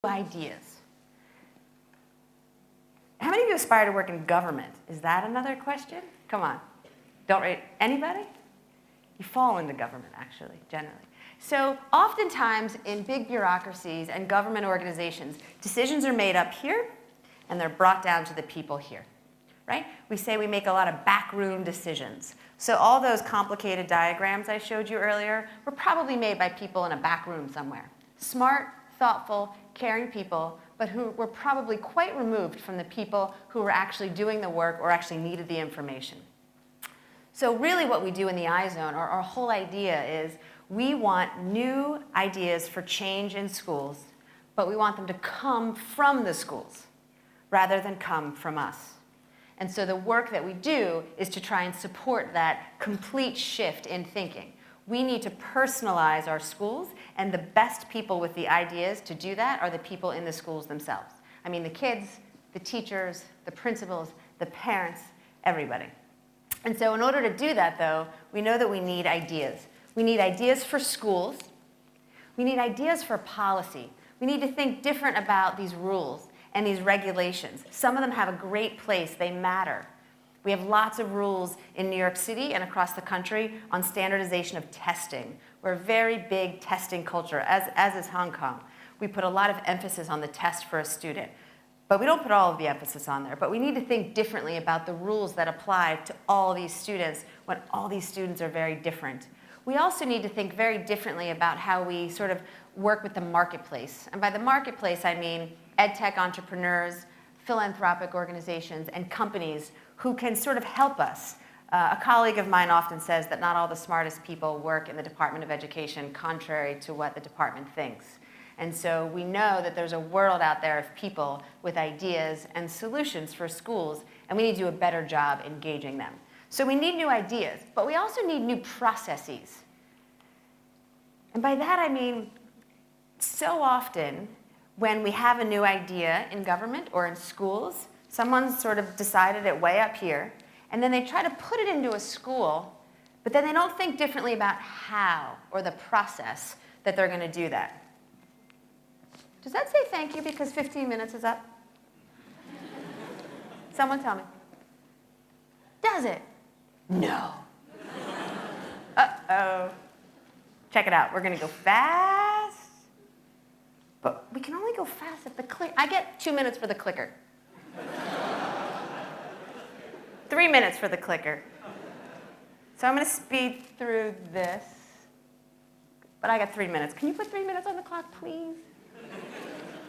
Ideas. How many of you aspire to work in government? Is that another question? Come on. Don't rate anybody? You fall into government, actually, generally. So oftentimes in big bureaucracies and government organizations, decisions are made up here and they're brought down to the people here, right? We say we make a lot of backroom decisions. So all those complicated diagrams I showed you earlier were probably made by people in a back room somewhere. Smart, thoughtful, caring people, but who were probably quite removed from the people who were actually doing the work or actually needed the information. So really what we do in the iZone, or our whole idea is we want new ideas for change in schools, but we want them to come from the schools rather than come from us. And so the work that we do is to try and support that complete shift in thinking. We need to personalize our schools, and the best people with the ideas to do that are the people in the schools themselves. I mean, the kids, the teachers, the principals, the parents, everybody. And so in order to do that, though, we know that we need ideas. We need ideas for schools. We need ideas for policy. We need to think different about these rules and these regulations. Some of them have a great place. They matter. We have lots of rules in New York City and across the country on standardization of testing. We're a very big testing culture, as is Hong Kong. We put a lot of emphasis on the test for a student. But we don't put all of the emphasis on there. But we need to think differently about the rules that apply to all these students when all these students are very different. We also need to think very differently about how we sort of work with the marketplace. And by the marketplace, I mean ed tech entrepreneurs, philanthropic organizations, and companies who can sort of help us. A colleague of mine often says that not all the smartest people work in the Department of Education, contrary to what the department thinks. And so we know that there's a world out there of people with ideas and solutions for schools, and we need to do a better job engaging them. So we need new ideas, but we also need new processes. And by that I mean, so often when we have a new idea in government or in schools, someone's sort of decided it way up here, and then they try to put it into a school, but then they don't think differently about how or the process that they're going to do that. Does that say thank you because 15 minutes is up? Someone tell me. Does it? No. Uh-oh. Check it out. We're going to go fast, but we can only go fast if the click. I get 2 minutes for the clicker. 3 minutes for the clicker. So I'm going to speed through this, but I got 3 minutes. Can you put 3 minutes on the clock, please?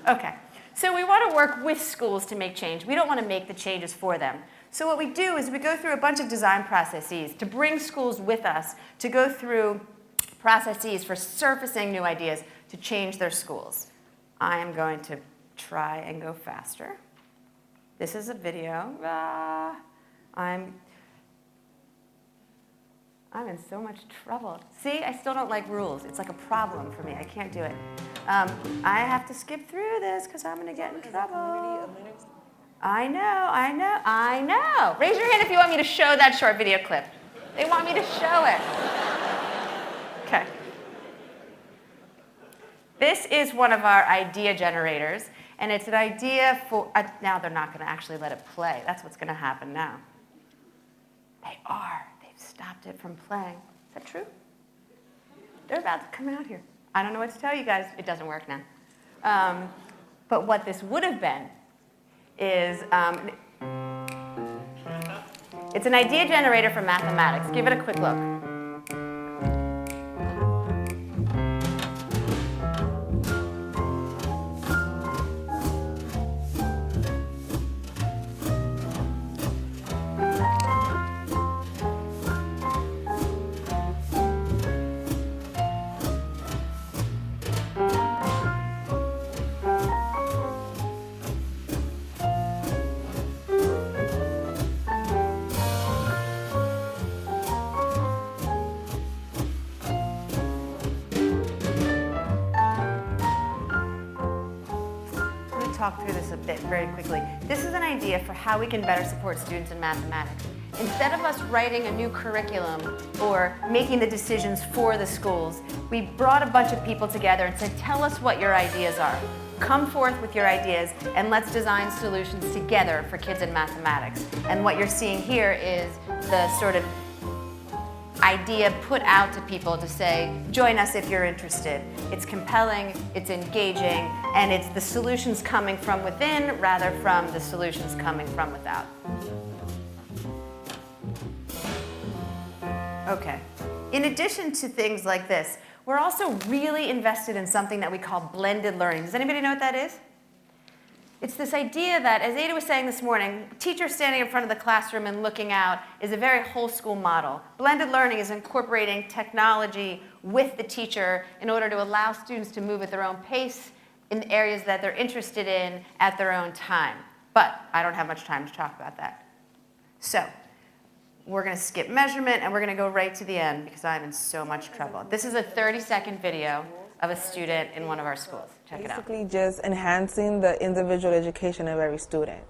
Okay. So we want to work with schools to make change. We don't want to make the changes for them. So what we do is we go through a bunch of design processes to bring schools with us, to go through processes for surfacing new ideas to change their schools. I am going to try and go faster. This is a video. I'm in so much trouble. See, I still don't like rules. It's like a problem for me. I can't do it. I have to skip through this because I'm going to get in trouble. I know. Raise your hand if you want me to show that short video clip. They want me to show it. Okay. This is one of our idea generators. And it's an idea for, now they're not going to actually let it play. That's what's going to happen now. They are. They've stopped it from playing. Is that true? They're about to come out here. I don't know what to tell you guys. It doesn't work now. But what this would have been is, it's an idea generator for mathematics. Give it a quick look. Talk through this a bit very quickly. This is an idea for how we can better support students in mathematics. Instead of us writing a new curriculum or making the decisions for the schools, we brought a bunch of people together and said, tell us what your ideas are. come forth with your ideas and let's design solutions together for kids in mathematics. And what you're seeing here is the sort of idea put out to people to say, join us if you're interested. It's compelling, it's engaging, and it's the solutions coming from within rather from the solutions coming from without. Okay. In addition to things like this, we're also really invested in something that we call blended learning. Does anybody know what that is? It's this idea that, as Ada was saying this morning, teachers standing in front of the classroom and looking out is a very whole school model. Blended learning is incorporating technology with the teacher in order to allow students to move at their own pace in the areas that they're interested in at their own time. But I don't have much time to talk about that. So we're going to skip measurement and we're going to go right to the end because I'm in so much trouble. This is a 30-second video of a student in one of our schools. Check it out. Basically just enhancing the individual education of every student.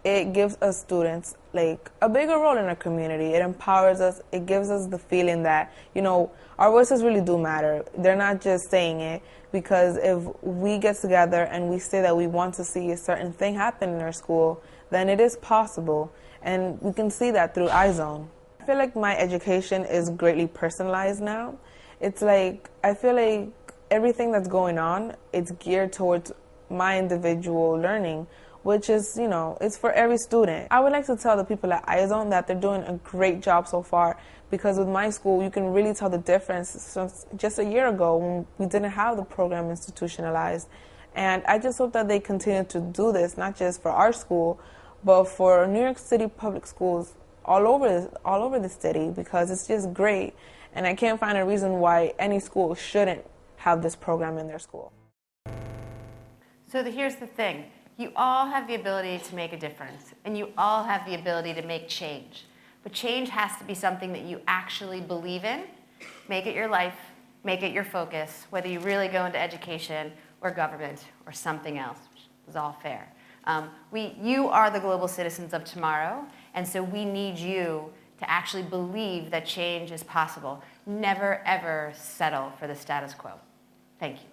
It gives us students like a bigger role in our community. It empowers us. It gives us the feeling that, you know, our voices really do matter. They're not just saying it, because if we get together and we say that we want to see a certain thing happen in our school, then it is possible. And we can see that through iZone. I feel like my education is greatly personalized now. It's like, I feel like everything that's going on, it's geared towards my individual learning, which is, you know, it's for every student. I would like to tell the people at iZone that they're doing a great job so far, because with my school, you can really tell the difference since just a year ago when we didn't have the program institutionalized. And I just hope that they continue to do this, not just for our school, but for New York City public schools all over the city, because it's just great. And I can't find a reason why any school shouldn't have this program in their school. So here's the thing. You all have the ability to make a difference, and you all have the ability to make change. But change has to be something that you actually believe in. Make it your life, make it your focus, whether you really go into education or government or something else, which is all fair. You are the global citizens of tomorrow, and so we need you to actually believe that change is possible. Never, ever settle for the status quo. Thank you.